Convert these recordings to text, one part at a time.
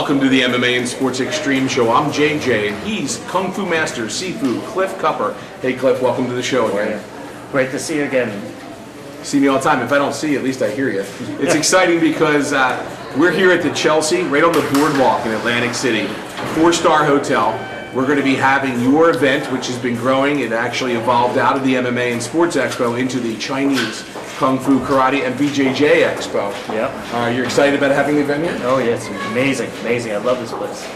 Welcome to the MMA and Sports Extreme Show. I'm JJ, and he's Kung Fu Master Sifu Cliff Cupper. Hey Cliff, welcome to the show again. Great to see you again. See me all the time. If I don't see you, at least I hear you. It's exciting because we're here at the Chelsea, right on the boardwalk in Atlantic City, 4-star hotel. We're going to be having your event, which has been growing. It actually evolved out of the MMA and Sports Expo into the Chinese Kung Fu, Karate, and BJJ Expo. Yep. You're excited about having the event here? Oh, yeah, it's amazing, amazing. I love this place.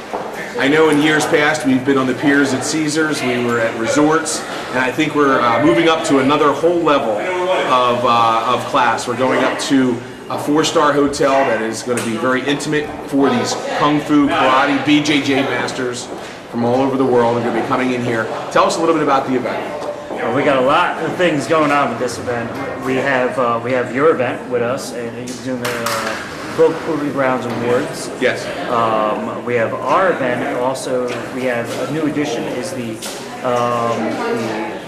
I know in years past we've been on the piers at Caesars, we were at resorts, and I think we're moving up to another whole level of class. We're going up to a 4-star hotel that is going to be very intimate for these Kung Fu, Karate, BJJ masters from all over the world. They're going to be coming in here. Tell us a little bit about the event. Well, we got a lot of things going on with this event. We have your event with us, and you're doing the Book Proving Grounds Awards. Yes. We have our event. Also, we have a new addition is the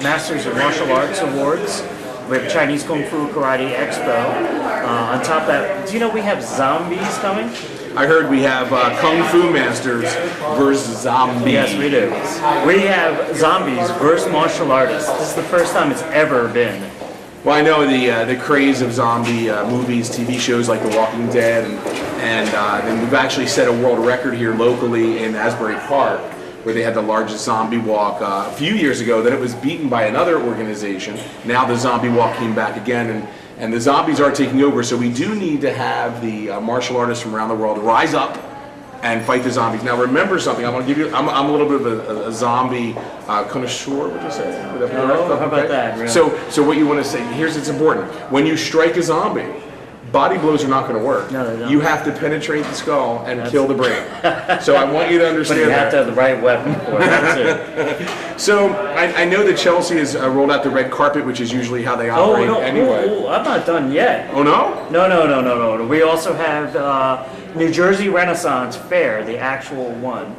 Masters of Martial Arts Awards. We have Chinese Kung Fu Karate Expo. On top of that, do you know we have zombies coming? I heard we have Kung Fu Masters versus zombies. Yes, we do. We have zombies versus martial artists. This is the first time it's ever been. Well, I know the craze of zombie movies, TV shows like The Walking Dead, and then we've actually set a world record here locally in Asbury Park, where they had the largest zombie walk a few years ago. Then it was beaten by another organization. Now the zombie walk came back again, and the zombies are taking over. So we do need to have the martial artists from around the world rise up and fight the zombies. Now remember something. I'm going to give you. I'm a little bit of a zombie connoisseur. What do you say? Oh, how about that? Really? So what you want to say? It's important. When you strike a zombie, body blows are not going to work. No, they don't. You have to penetrate the skull and kill the brain. So I want you to understand But you that. have to have the right weapon for it. That's it. So I know that Chelsea has rolled out the red carpet, which is usually how they operate anyway. Oh, I'm not done yet. Oh no? No. We also have New Jersey Renaissance Fair, the actual one,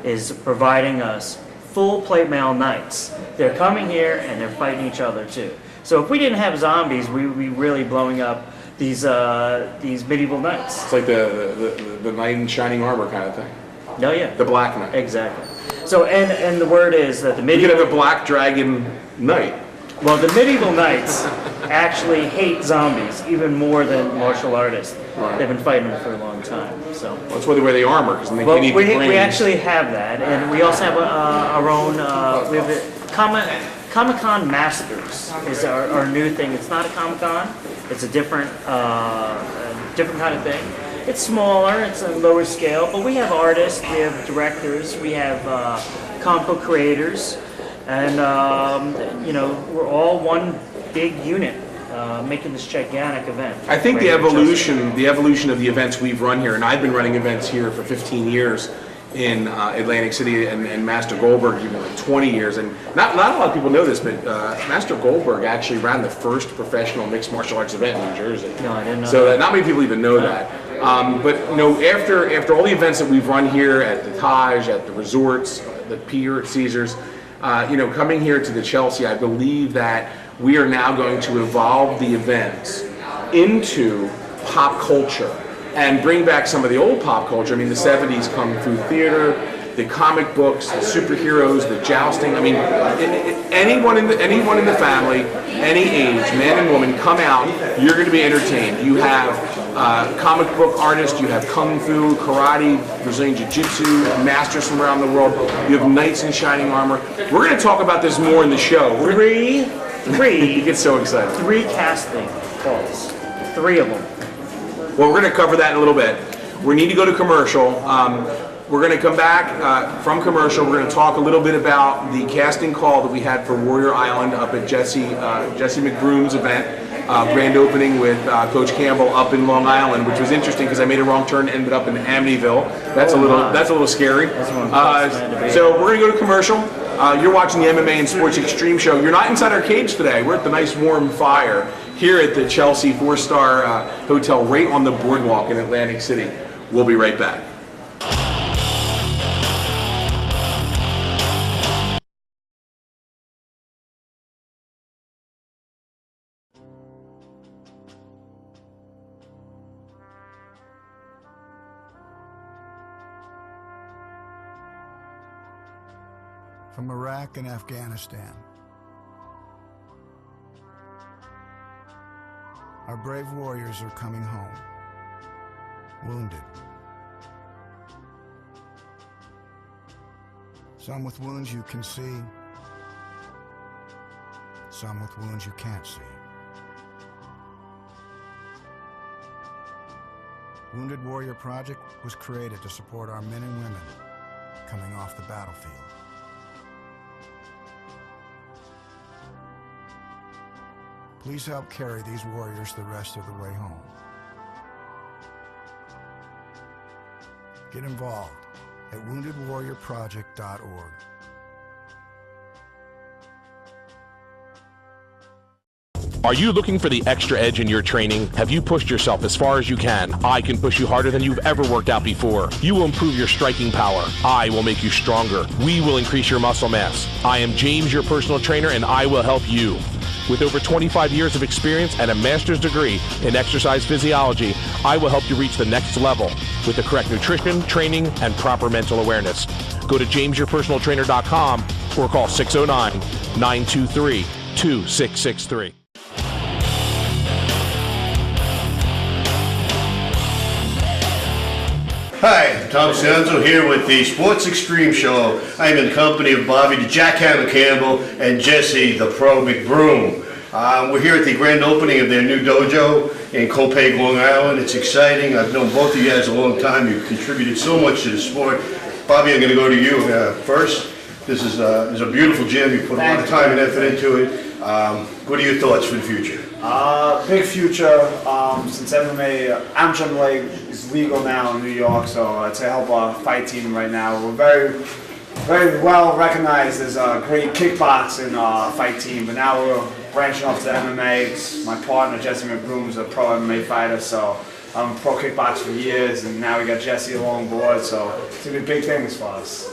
is providing us full plate mail nights. They're coming here and they're fighting each other too. So if we didn't have zombies, we would be really blowing up these medieval knights. It's like the knight in shining armor kind of thing. No, yeah. The black knight. Exactly. So and the word is that the You medieval. could have a black dragon knight. Well, the medieval knights actually hate zombies even more than martial artists. Right. They've been fighting them for a long time. So. Well, that's why they wear the armor, because they Well, need the we brains. actually have that, and we also have our own. We have the Comic-Con Masters is our new thing. It's not a Comic-Con. It's a different kind of thing. It's smaller. It's a lower scale, but we have artists, we have directors, we have comic book creators, and we're all one big unit. Making this gigantic event. I think the evolution of the events we've run here, and I've been running events here for 15 years in Atlantic City, and Master Goldberg even like 20 years. And not a lot of people know this, but Master Goldberg actually ran the first professional mixed martial arts event in New Jersey. No, I didn't know. So that. not many people even know that. But after all the events that we've run here at the Taj, at the resorts, the pier at Caesars, coming here to the Chelsea, I believe that we are now going to evolve the events into pop culture and bring back some of the old pop culture. I mean, the 70s Kung Fu theater, the comic books, the superheroes, the jousting. I mean, anyone in the family, any age, man and woman, come out, you're going to be entertained. You have comic book artists, you have Kung Fu, Karate, Brazilian Jiu-Jitsu, masters from around the world. You have knights in shining armor. We're going to talk about this more in the show. Three. You get so excited. 3 casting calls. 3 of them. Well, we're going to cover that in a little bit. We need to go to commercial. We're going to come back from commercial. We're going to talk a little bit about the casting call that we had for Warrior Island up at Jesse McBroom's event. Grand opening with Coach Campbell up in Long Island, which was interesting because I made a wrong turn, ended up in Amityville. That's a little scary. So we're going to go to commercial. You're watching the MMA and Sports Extreme Show. You're not inside our cage today. We're at the nice warm fire here at the Chelsea 4-star hotel right on the boardwalk in Atlantic City. We'll be right back. from Iraq and Afghanistan. Our brave warriors are coming home, wounded. Some with wounds you can see, some with wounds you can't see. Wounded Warrior Project was created to support our men and women coming off the battlefield. Please help carry these warriors the rest of the way home. Get involved at woundedwarriorproject.org. Are you looking for the extra edge in your training? Have you pushed yourself as far as you can? I can push you harder than you've ever worked out before. You will improve your striking power. I will make you stronger. We will increase your muscle mass. I am James, your personal trainer, and I will help you. With over 25 years of experience and a master's degree in exercise physiology, I will help you reach the next level with the correct nutrition, training, and proper mental awareness. Go to jamesyourpersonaltrainer.com or call 609-923-2663. Hi, Tom Cianzo here with the Sports Xtreme Show. I'm in company of Bobby the Jackhammer Campbell and Jesse the Pro McBroom. We're here at the grand opening of their new dojo in Copiague, Long Island. It's exciting. I've known both of you guys a long time. You've contributed so much to the sport. Bobby, I'm going to go to you first. This is a beautiful gym. You put a lot of time and effort into it. What are your thoughts for the future? Big future, since MMA, amateur MMA is legal now in New York, so to help our fight team right now. We're very well recognized as a great kickboxing fight team, but now we're branching off to MMA. My partner, Jesse McBroom, is a pro MMA fighter, so I'm a pro kickboxer for years, and now we got Jesse along board, so it's going to be big things for us.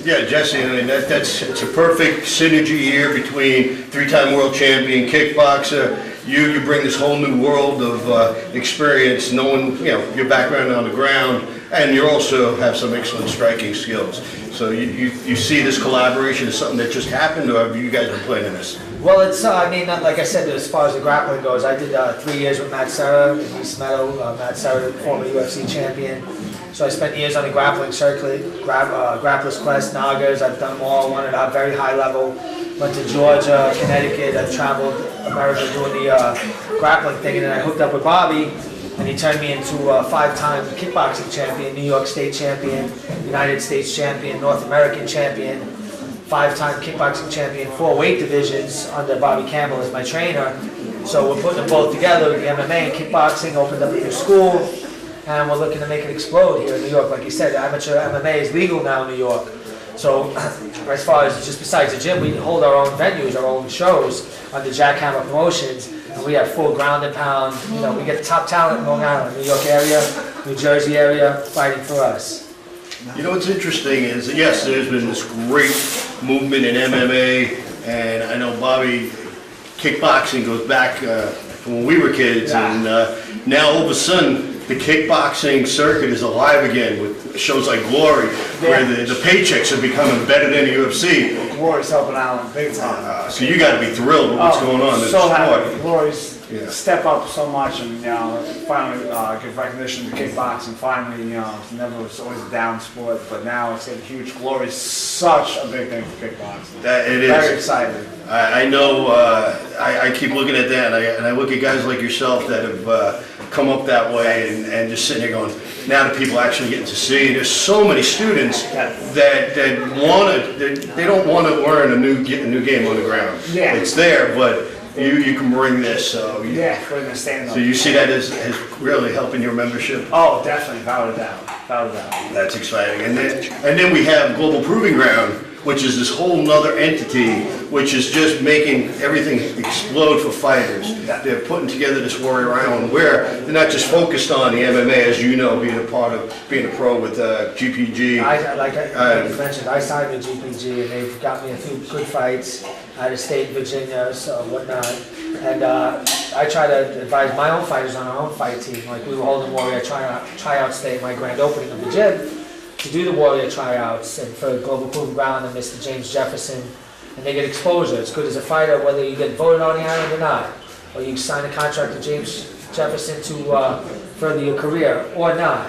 Yeah, Jesse, I mean, it's a perfect synergy here between three-time world champion kickboxer. You bring this whole new world of experience, knowing your background on the ground, and you also have some excellent striking skills. So you see this collaboration as something that just happened, or have you guys been planning this? Well, it's, I mean, like I said, as far as the grappling goes, I did 3 years with Matt Serra in East Meadow. Matt Serra, former UFC champion. So I spent years on the grappling circuit, Grappler's Quest, Nagas. I've done them all, won at a very high level. Went to Georgia, Connecticut. I've traveled America doing the grappling thing, and then I hooked up with Bobby, and he turned me into a 5-time kickboxing champion, New York State champion, United States champion, North American champion, 5-time kickboxing champion, 4 weight divisions under Bobby Campbell as my trainer. So we're putting them both together with the MMA and kickboxing, opened up a new school, and we're looking to make it explode here in New York. Like you said, amateur MMA is legal now in New York. So as far as just besides the gym, we hold our own venues, our own shows under Jackhammer Promotions, and we have full ground and pound. We get the top talent in Long Island, New York area, New Jersey area, fighting for us. What's interesting is that, yes, there's been this great movement in MMA, and I know Bobby, kickboxing goes back from when we were kids, and now all of a sudden, the kickboxing circuit is alive again with shows like Glory, where the paychecks are becoming better than the UFC. Glory's helping out big time. So you got to be thrilled with what's going on in the sport. Happy. Glory's step up so much, and finally give recognition to kickboxing. Finally, it's always a down sport, but now it's getting huge. Glory's such a big thing for kickboxing. It is. Very excited. I know. I keep looking at that, and I look at guys like yourself that have come up that way, and just sitting there going, now that people actually getting to see. There's so many students that they don't want to learn a new game on the ground. Yeah. It's there, but you can bring this. So bring the stand up. So you see that as really helping your membership? Oh, definitely, without a doubt. That's exciting. And then we have Global Proving Ground, which is this whole nother entity, which is just making everything explode for fighters. They're putting together this Warrior Island where they're not just focused on the MMA, as you know, being a pro with GPG. Like you mentioned, I signed with GPG, and they've got me a few good fights out of state, Virginia, so whatnot. And I try to advise my own fighters on our own fight team. Like we were holding Warrior tryouts day at my grand opening of the gym. to do the Warrior tryouts and for Global Proving Ground and Mr. James Jefferson, and they get exposure. It's good as a fighter whether you get voted on the island or not, or you sign a contract with James Jefferson to further your career or not.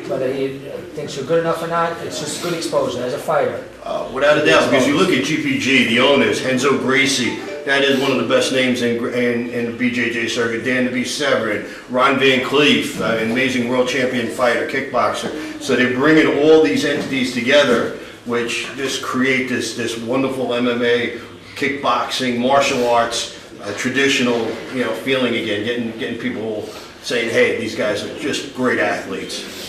Whether he thinks you're good enough or not, it's just good exposure as a fighter. Without a doubt, because you look at GPG, the owners, Henzo Gracie, that is one of the best names in the BJJ circuit. Dan the Beast Severin, Ron Van Cleef, an amazing world champion fighter, kickboxer. So they're bringing all these entities together, which just create this wonderful MMA, kickboxing, martial arts, traditional feeling again, getting people saying, hey, these guys are just great athletes.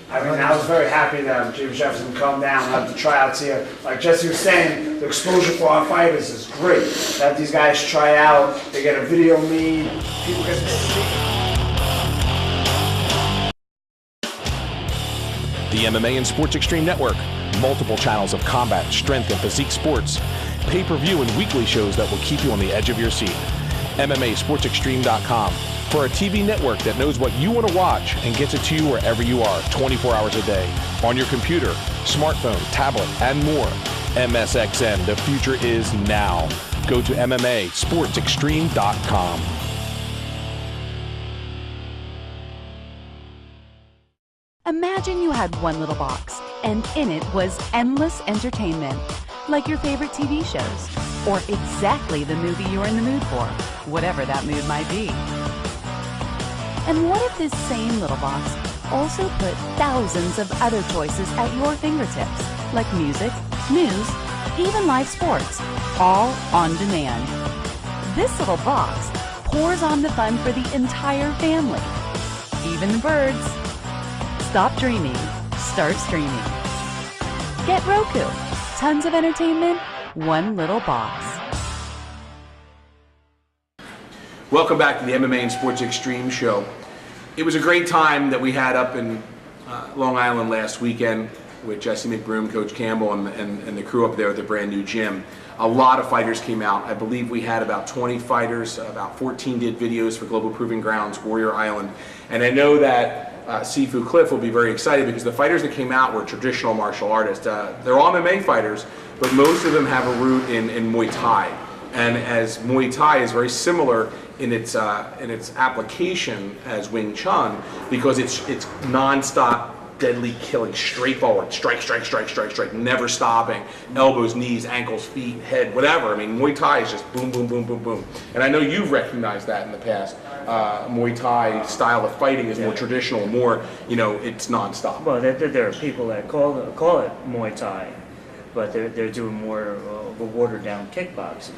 I mean, I was very happy that James Jefferson come down and have the tryouts here. Like Jesse was saying, the exposure for our fighters is great. That these guys try out, they get a video made, people get to see. The MMA and Sports Extreme Network. Multiple channels of combat, strength, and physique sports. Pay-per-view and weekly shows that will keep you on the edge of your seat. MMASportsExtreme.com. For a TV network that knows what you want to watch and gets it to you wherever you are, 24 hours a day. On your computer, smartphone, tablet, and more. MSXN, the future is now. Go to MMASportsExtreme.com. Imagine you had one little box, and in it was endless entertainment, like your favorite TV shows, or exactly the movie you're in the mood for, whatever that mood might be. And what if this same little box also put thousands of other choices at your fingertips, like music, news, even live sports, all on demand? This little box pours on the fun for the entire family, even the birds. Stop dreaming, start streaming. Get Roku. Tons of entertainment, one little box. Welcome back to the MMA and Sports Extreme show. It was a great time that we had up in Long Island last weekend with Jesse McBroom, Coach Campbell, and the crew up there at the brand new gym. A lot of fighters came out. I believe we had about 20 fighters, about 14 did videos for Global Proving Grounds, Warrior Island. And I know that Sifu Cliff will be very excited because the fighters that came out were traditional martial artists. They're all MMA fighters, but most of them have a root in Muay Thai. And as Muay Thai is very similar in its application as Wing Chun, because it's non-stop, deadly killing, straightforward, strike, strike, strike, strike, strike, never stopping, elbows, knees, ankles, feet, head, whatever. I mean, Muay Thai is just boom, boom, boom, boom, boom. And I know you've recognized that in the past. Muay Thai style of fighting is more traditional, more, it's non-stop. Well, there are people that call it Muay Thai, but they're doing more of a watered-down kickboxing.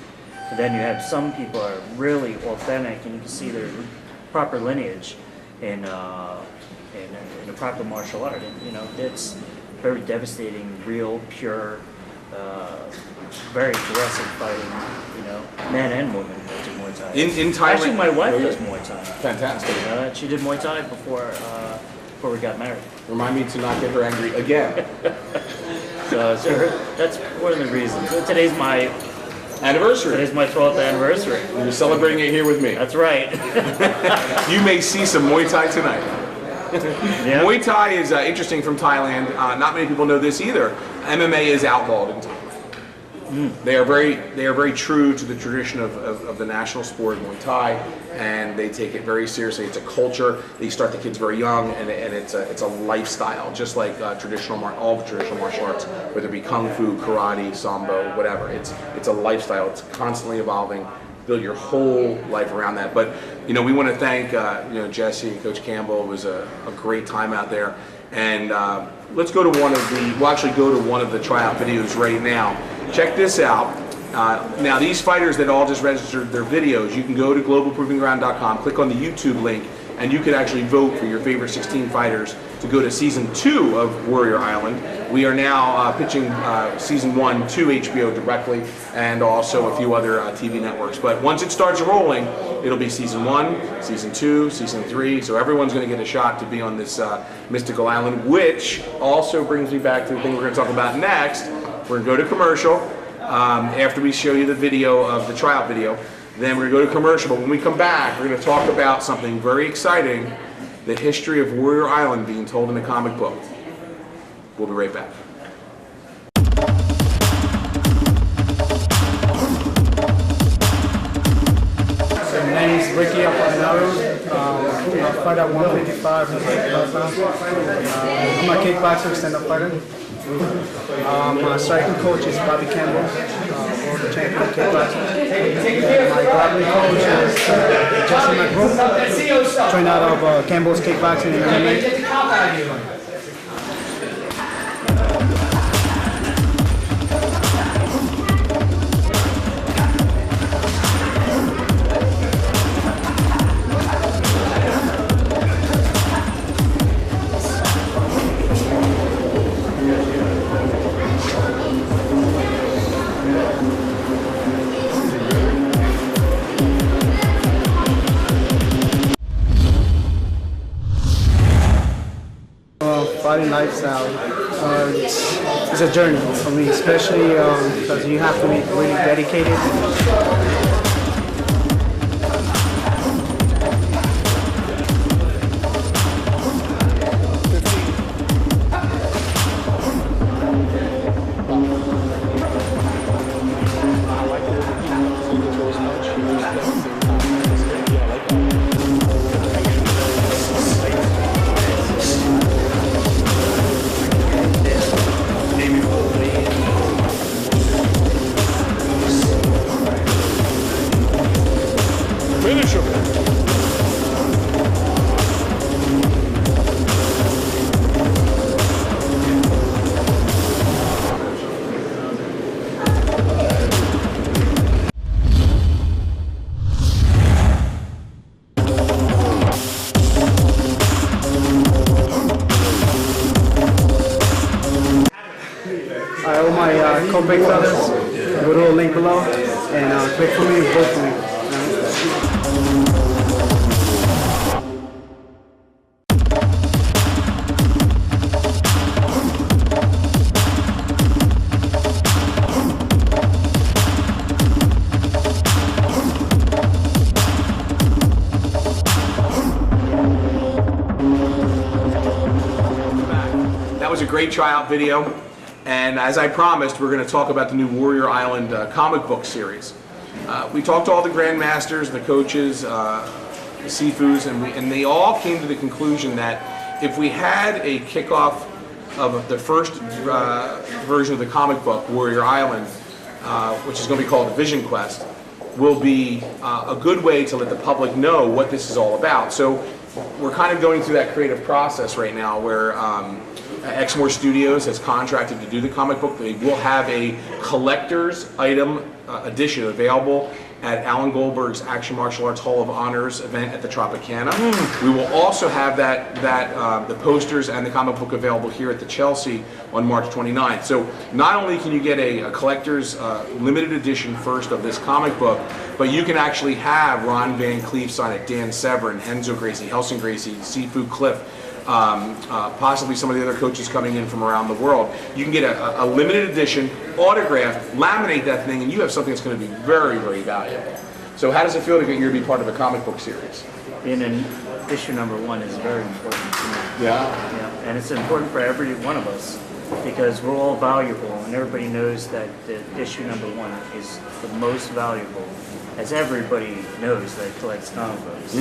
But then you have some people are really authentic, and you can see their proper lineage in a proper martial art. And, it's very devastating, real, pure, very aggressive fighting. Men and women that do Muay Thai. In Thailand, actually, my wife does Muay Thai. Fantastic. She did Muay Thai before we got married. Remind me to not get her angry again. So that's one of the reasons. So today's my anniversary. Today's my 12th anniversary. You're celebrating it here with me. That's right. You may see some Muay Thai tonight. Yeah. Muay Thai is interesting from Thailand. Not many people know this either. MMA is outlawed in Thailand. They are very true to the tradition of the national sport, Muay Thai, and they take it very seriously. It's a culture. They start the kids very young, and it's a lifestyle, just like all the traditional martial arts, whether it be kung fu, karate, sambo, whatever. It's a lifestyle. It's constantly evolving. Build your whole life around that. But we want to thank Jesse and Coach Campbell. It was a great time out there, and let's go to one of the tryout videos right now. Check this out. Now these fighters that all just registered their videos, you can go to globalprovingground.com, click on the YouTube link, and you can actually vote for your favorite 16 fighters to go to Season 2 of Warrior Island. We are now pitching Season 1 to HBO directly, and also a few other TV networks. But once it starts rolling, it'll be Season 1, Season 2, Season 3, so everyone's going to get a shot to be on this mystical island, which also brings me back to the thing we're going to talk about next. We're going to go to commercial after we show you the video of the tryout video. Then we're going to go to commercial, but when we come back, we're going to talk about something very exciting, the history of Warrior Island being told in a comic book. We'll be right back. My name is Ricky Apolinario. I fight at 155. I'm a kickboxer, stand-up fighter. My striking coach is Bobby Campbell, world champion kickboxer. My grappling coach is Jesse McGraw, trained out of Campbell's Kickboxing and MMA. Fighting lifestyle, it's a journey for me, especially because you have to be really dedicated. Finish him. I owe my co-big brothers. Go to the link below and click for me, vote for me. That was a great tryout video, and as I promised, we're going to talk about the new Warrior Island comic book series. We talked to all the grandmasters, the coaches, the Sifus, and they all came to the conclusion that if we had a kickoff of the first version of the comic book, Warrior Island, which is going to be called the Vision Quest, will be a good way to let the public know what this is all about. So we're kind of going through that creative process right now where Exmoor Studios has contracted to do the comic book. They will have a collector's item edition available at Alan Goldberg's Action Martial Arts Hall of Honors event at the Tropicana. We will also have the posters and the comic book available here at the Chelsea on March 29th. So not only can you get a collector's limited edition first of this comic book, but you can actually have Ron Van Cleef sign it, Dan Severn, Henzo Gracie, Helsing Gracie, Sifu Cliff, possibly some of the other coaches coming in from around the world. You can get a limited edition, autographed, laminate that thing, and you have something that's going to be very, very valuable. So how does it feel to get here to be part of a comic book series? Being in issue #1 is very important to me. Yeah. And it's important for every one of us because we're all valuable, and everybody knows that the issue #1 is the most valuable, as everybody knows that collects comic books.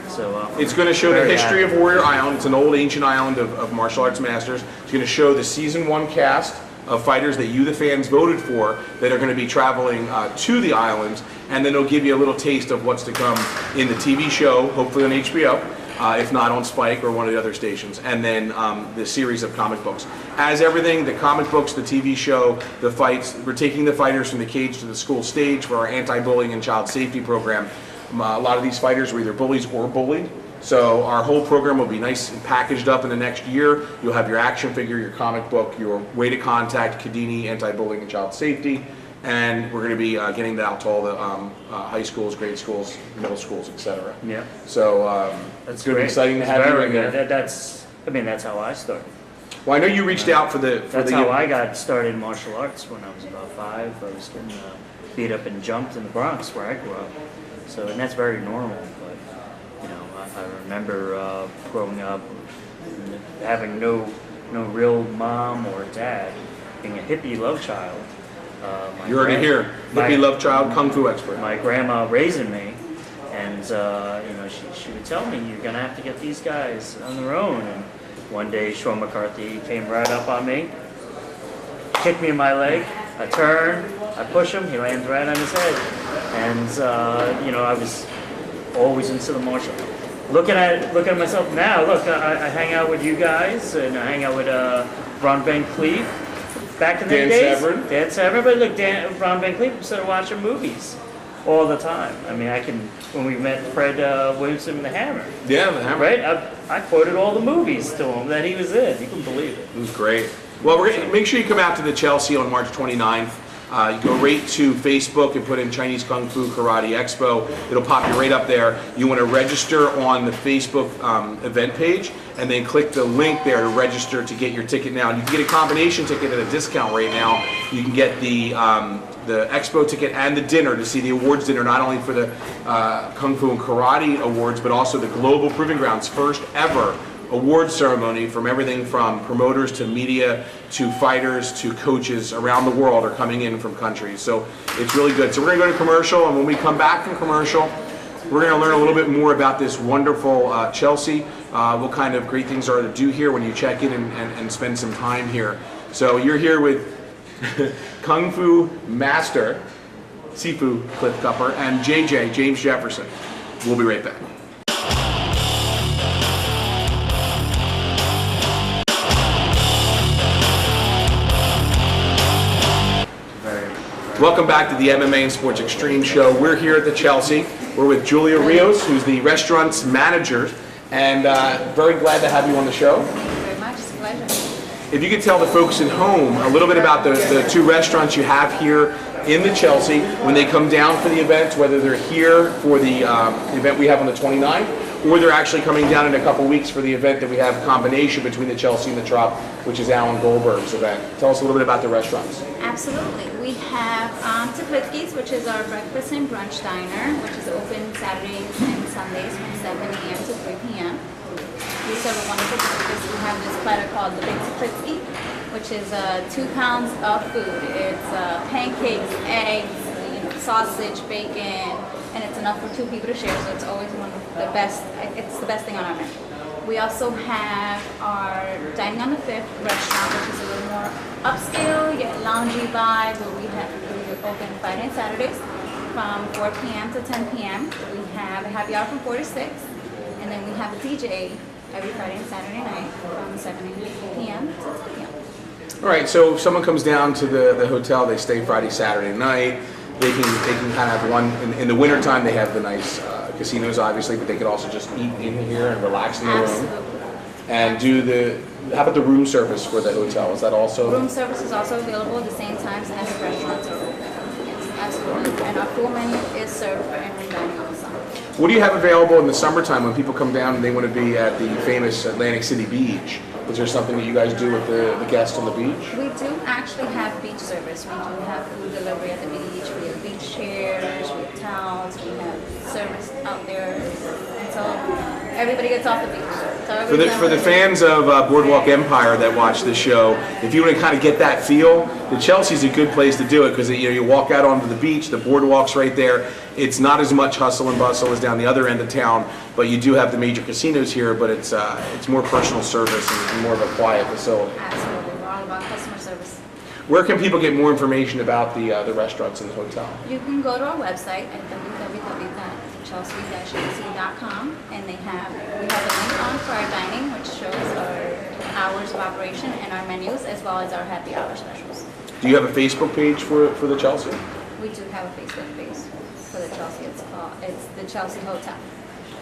So it's going to show the history of Warrior Island. It's an old ancient island of martial arts masters. It's going to show the season 1 cast of fighters that you, the fans, voted for that are going to be traveling to the island, and then it'll give you a little taste of what's to come in the TV show, hopefully on HBO, if not on Spike or one of the other stations, and then the series of comic books. As everything, the comic books, the TV show, the fights, we're taking the fighters from the cage to the school stage for our anti-bullying and child safety program. A lot of these fighters were either bullies or bullied. So our whole program will be nice and packaged up in the next year. You'll have your action figure, your comic book, your way to contact Kadini, anti-bullying and child safety, and we're going to be getting that out to all the high schools, grade schools, middle schools, etc. Yeah. So it's going to be exciting to have you in there. That's how I started. Well, I know you reached out for the. That's how I got started in martial arts when I was about 5. I was getting beat up and jumped in the Bronx where I grew up. So, and that's very normal, but, you know, I remember growing up and having no no real mom or dad, being a hippie love child. You're already here. Hippie love child, kung fu expert. My grandma raising me, and she would tell me, you're gonna have to get these guys on their own. And one day, Sean McCarthy came right up on me, kicked me in my leg. I turn, I push him, he lands right on his head. And I was always into the martial. Looking at myself now, look, I hang out with you guys, and I hang out with Ron Van Cleef. Back in the days, Dan Severn, but look, Ron Van Cleef started watching movies all the time. I mean, when we met Fred Williamson and the Hammer. Yeah, the Hammer. Right? I quoted all the movies to him that he was in. You couldn't believe it. It was great. Well, make sure you come out to the Chelsea on March 29th. You go right to Facebook and put in Chinese Kung Fu Karate Expo. It'll pop you right up there. You want to register on the Facebook event page, and then click the link there to register to get your ticket now. And you can get a combination ticket at a discount right now. You can get the expo ticket and the dinner to see the awards dinner, not only for the Kung Fu and Karate Awards, but also the Global Proving Grounds first ever award ceremony, from everything from promoters to media to fighters to coaches around the world are coming in from countries. So it's really good. So we're going to go to commercial, and when we come back from commercial, we're going to learn a little bit more about this wonderful Chelsea, what kind of great things are to do here when you check in and spend some time here. So you're here with Kung Fu Master, Sifu Cliff Cupper, and JJ, James Jefferson. We'll be right back. Welcome back to the MMA and Sports Extreme show. We're here at the Chelsea. We're with Julia Rios, who's the restaurant's manager, and very glad to have you on the show. Thank you very much. It's a pleasure. If you could tell the folks at home a little bit about the two restaurants you have here in the Chelsea when they come down for the event, whether they're here for the event we have on the 29th, or they're actually coming down in a couple weeks for the event that we have, combination between the Chelsea and the Trop, which is Alan Goldberg's event. Tell us a little bit about the restaurants. Absolutely. We have Teplitsky's, which is our breakfast and brunch diner, which is open Saturdays and Sundays from 7 a.m. to 3 p.m. We serve a wonderful breakfast. We have this platter called the Big Teplitsky, which is 2 pounds of food. It's pancakes, eggs, sausage, bacon, and it's enough for 2 people to share, so it's always one of the best. It's the best thing on our menu. We also have our Dining on the Fifth restaurant, which is a little more upscale, yet loungy vibe, where we open Friday and Saturdays from 4 p.m. to 10 p.m. We have a happy hour from 4 to 6, and then we have a DJ every Friday and Saturday night from 7 p.m. to 10 p.m. All right, so if someone comes down to the hotel, they stay Friday, Saturday night. They can kind of have one in the wintertime. They have the nice casinos, obviously, but they could also just eat in here and relax in the room. And how about the room service for the hotel? Is that also? Room service is also available at the same times as the restaurants are open. Yes, absolutely. And our full menu is served for in-room dining on the summer. What do you have available in the summertime when people come down and they want to be at the famous Atlantic City Beach? Is there something that you guys do with the guests on the beach? We do actually have beach service. We do have food delivery at the beach. We have beach chairs, we have towels, we have service out there. And so everybody gets off the beach. So for the fans of Boardwalk Empire that watch this show, if you want to kind of get that feel, the Chelsea's a good place to do it, because you walk out onto the beach, the boardwalk's right there. It's not as much hustle and bustle as down the other end of town, but you do have the major casinos here, but it's more personal service and more of a quiet facility. Absolutely. We're all about customer service. Where can people get more information about the restaurants in the hotel? You can go to our website at www.chelsea-ac.com, and we have a link on for our dining, which shows our hours of operation and our menus, as well as our happy hour specials. Do you have a Facebook page for the Chelsea? We do have a Facebook page for the Chelsea. It's the Chelsea Hotel.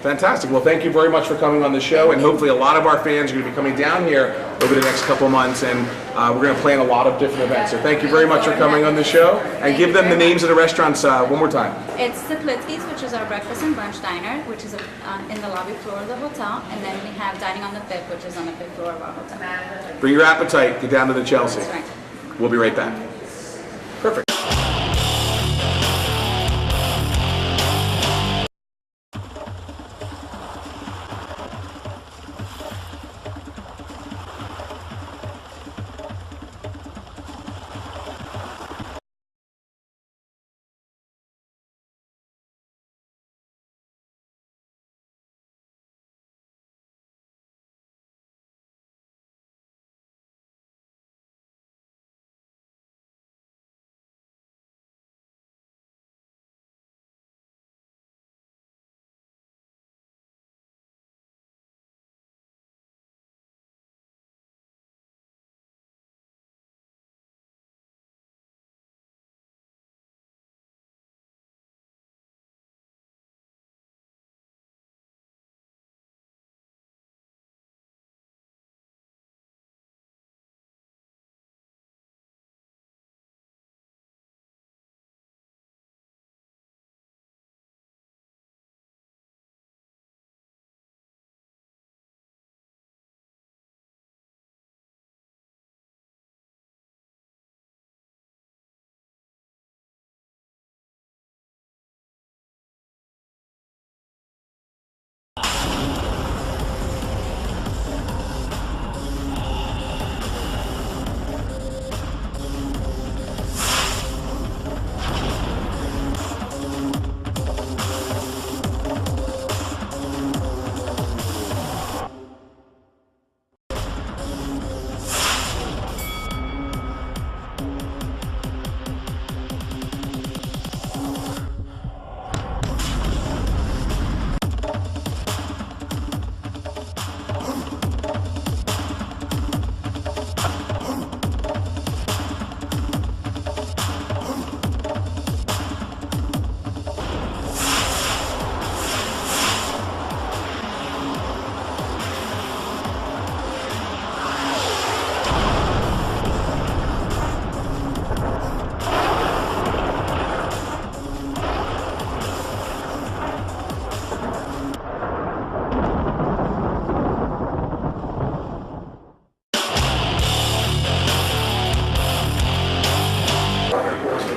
Fantastic. Well, thank you very much for coming on the show, and hopefully a lot of our fans are going to be coming down here over the next couple of months, and we're going to plan a lot of different events. So thank you very much for coming on the show, and give them the names of the restaurants one more time. It's Teplitsky's, which is our breakfast and brunch diner, which is in the lobby floor of the hotel, and then we have Dining on the Fifth, which is on the 5th floor of our hotel. Bring your appetite. Get down to the Chelsea. That's right. We'll be right back. Perfect.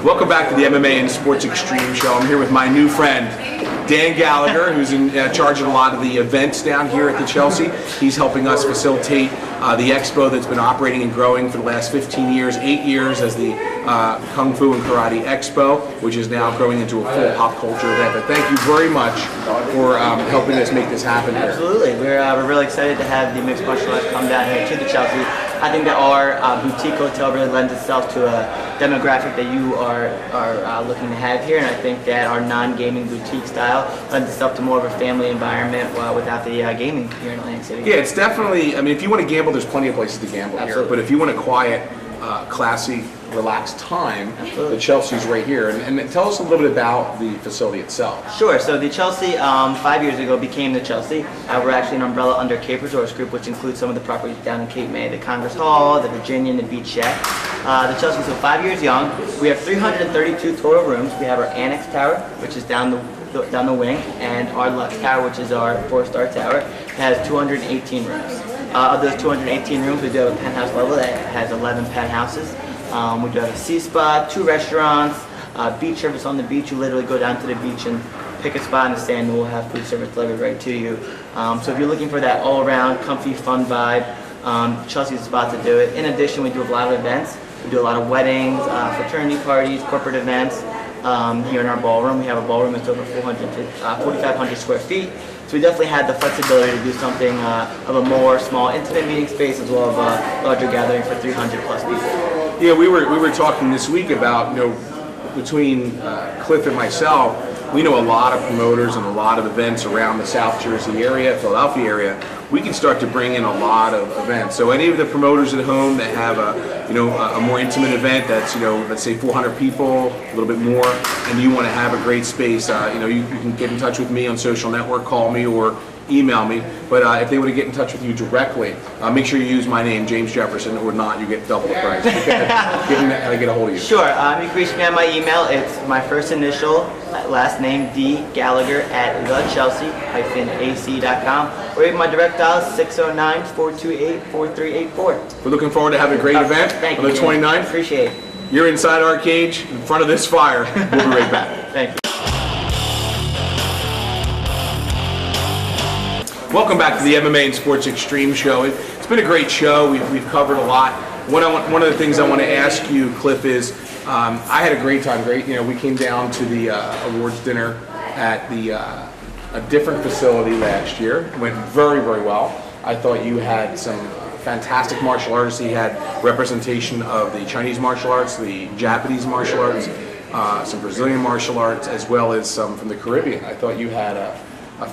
Welcome back to the MMA and Sports Extreme Show. I'm here with my new friend, Dan Gallagher, who's in charge of a lot of the events down here at the Chelsea. He's helping us facilitate the expo that's been operating and growing for the last 15 years, 8 years as the Kung Fu and Karate Expo, which is now growing into a full pop culture event. But thank you very much for helping us make this happen here. Absolutely. We're really excited to have the mixed martial arts come down here to the Chelsea. I think that our boutique hotel really lends itself to a demographic that you are looking to have here, and I think that our non-gaming boutique style lends itself to more of a family environment without the gaming here in Atlantic City. Yeah, it's definitely, I mean, if you want to gamble, there's plenty of places to gamble here, but if you want a quiet, classy, relaxed time, the Chelsea's right here. And tell us a little bit about the facility itself. Sure. So the Chelsea, 5 years ago, became the Chelsea. We're actually an umbrella under Cape Resorts Group, which includes some of the properties down in Cape May, the Congress Hall, the Virginian, the Beach Shack. The Chelsea is 5 years young. We have 332 total rooms. We have our Annex Tower, which is down the wing, and our Lux Tower, which is our 4-star tower. It has 218 rooms. Of those 218 rooms, we do have a penthouse level that has 11 penthouses. We do have a sea spa, 2 restaurants, beach service on the beach. You literally go down to the beach and pick a spot in the sand, and we'll have food service delivered right to you. So if you're looking for that all-around, comfy, fun vibe, Chelsea's the spot to do it. In addition, we do a lot of events. We do a lot of weddings, fraternity parties, corporate events. Here in our ballroom, we have a ballroom that's over 4,500 square feet. So we definitely had the flexibility to do something of a more small, intimate meeting space, as well as a larger gathering for 300 plus people. Yeah, we were talking this week about, between Cliff and myself, we know a lot of promoters and a lot of events around the South Jersey area, Philadelphia area. We can start to bring in a lot of events. So any of the promoters at home that have a more intimate event that's, let's say 400 people, a little bit more, and you want to have a great space, you can get in touch with me on social network, call me, or email me. But if they want to get in touch with you directly, make sure you use my name, James Jefferson, or not, you get double the price. How to get a hold of you. Sure. You can reach me on my email. It's my first initial, last name, D. Gallagher at thechelsea-ac.com. Or even my direct dial is 609-428-4384. We're looking forward to having a great event on the 29th. Appreciate it. You're inside our cage, in front of this fire. We'll be right back. Thank you. Welcome back to the MMA and Sports Extreme Show. It's been a great show. We've covered a lot. One of the things I want to ask you, Cliff, is I had a great time. We came down to the awards dinner at a different facility last year. It went very, very well. I thought you had some fantastic martial artists. You had representation of the Chinese martial arts, the Japanese martial arts, some Brazilian martial arts, as well as some from the Caribbean. I thought you had a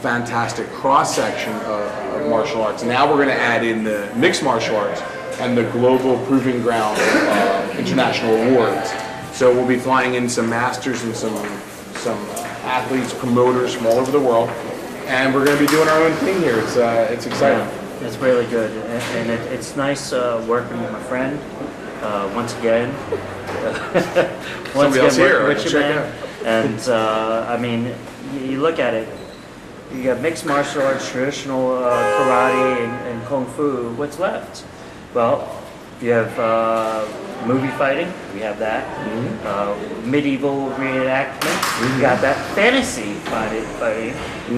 fantastic cross-section of martial arts. Now we're going to add in the mixed martial arts and the global proving ground of international awards. So we'll be flying in some masters and some athletes, promoters from all over the world, and we're going to be doing our own thing here. It's exciting. Yeah, it's really good, and it's nice working with my friend once again. Somebody else here. Richard, and I mean, you look at it. You got mixed martial arts, traditional karate, and kung fu. What's left? Well, you have movie fighting. We have that. Medieval reenactment. We got that. Fantasy fighting.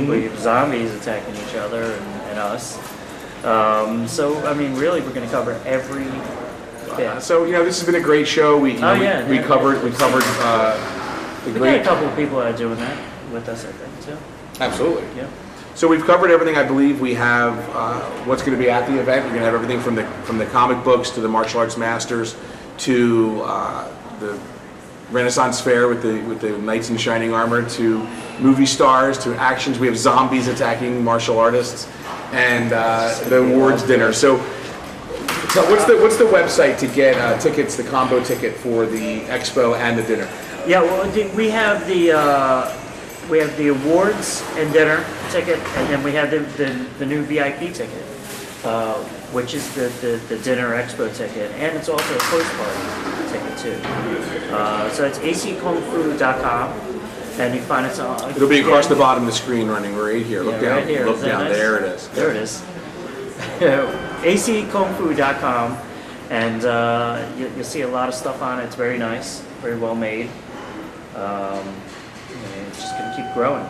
Where you have zombies attacking each other and us. So I mean, really, we're going to cover every bit. So this has been a great show. We covered the we great. got a couple of people that are doing that with us, I think, too. Absolutely. Yeah. So we've covered everything. I believe we have what's going to be at the event. We're going to have everything from the comic books to the martial arts masters to the Renaissance Fair with the knights in shining armor to movie stars to actions. We have zombies attacking martial artists and the awards dinner. So what's the website to get tickets, the combo ticket for the expo and the dinner? Yeah, well, we have the awards and dinner ticket, and then we have the new VIP ticket, which is the dinner expo ticket, and it's also a postcard ticket too. So it's acckungfu.com, and you find it on. It'll be across the bottom of the screen, running right here. Look down. Right here. Look down. Nice? There it is. There it is. acckungfu.com, and you'll see a lot of stuff on it. It's very nice. very well made. And it's just gonna keep growing.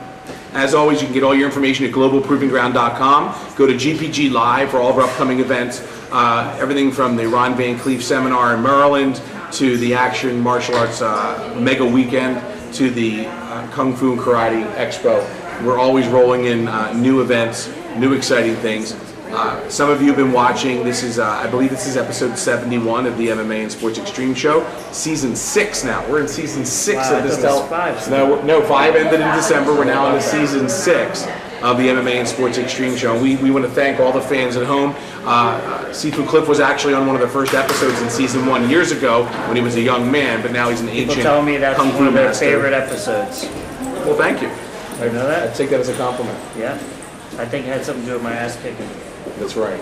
As always, you can get all your information at globalprovingground.com. Go to GPG Live for all of our upcoming events. Everything from the Ron Van Cleef Seminar in Maryland to the Action Martial Arts Mega Weekend to the Kung Fu and Karate Expo. We're always rolling in new events, new exciting things. Some of you have been watching. This is, I believe this is episode 71 of the MMA and Sports Extreme Show. Season 6 now. We're in season 6 Wow, of this. I thought it was 5. No, 5 ended in December. We're now in season 6 of the MMA and Sports Extreme Show. We want to thank all the fans at home. Sifu Cliff was actually on one of the first episodes in season 1 years ago when he was a young man, but now he's an ancient People tell me that's Kung one Fu of their master. favorite episodes. Well, thank you. You know that? I take that as a compliment. Yeah. I think it had something to do with my ass kicking. That's right.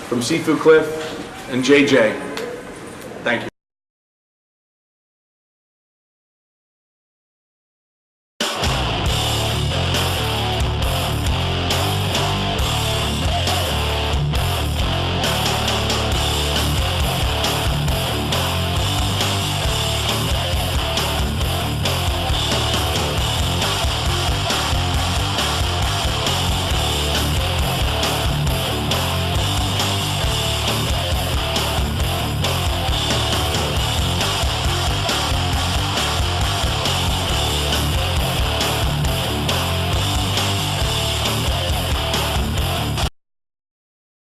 From Sifu Cliff and JJ, thank you.